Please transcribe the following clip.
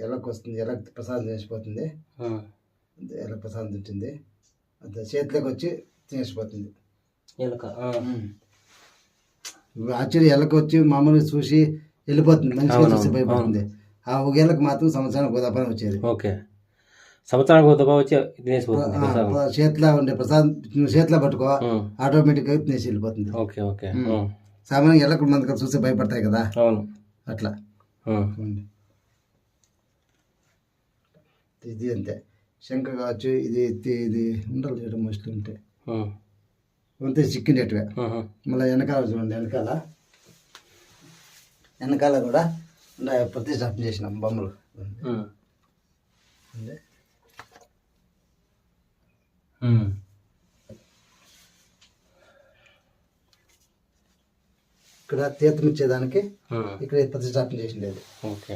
ఎలక్ వస్తుంది, ఎలక్ ప్రసాదం చేసిపోతుంది, ఎలక్ ప్రసాదం తింటుంది, అంత చేతిలోకి వచ్చి తినేసిపోతుంది ఎలక. యాక్చువల్లీ ఎలక వచ్చి మామూలుగా చూసి వెళ్ళిపోతుంది, మనిషిగా చూసి భయపడుతుంది. ఆ ఒక ఎలక మాత్రం సంవత్సరానికి గోదాపని వచ్చేది. ఓకే, సంవత్సరానికి గోదాప వచ్చి తినేసిపోతుంది. చేతిలో ఉండే ప్రసాదం చేతిలో పట్టుకో ఆటోమేటిక్గా తినేసి వెళ్ళిపోతుంది. Okay okay. సామాన్యంగా ఎలకలు మంది చూసి భయపడతాయి కదా, అవును అట్లా. ఇది అంతే. శంఖ కావచ్చు, ఇది ఇది ఉండాలి చేయడం మోస్ట్లీ ఉంటే అంతే చిక్కినట్టువే. మళ్ళీ వెనకాల చూడండి, వెనకాల కూడా ప్రతిష్టాపన చేసినాం బొమ్మలు. ఇక్కడ తీర్థం ఇచ్చేదానికి ఇక్కడ ప్రతిష్టాపన చేసిండేది. ఓకే.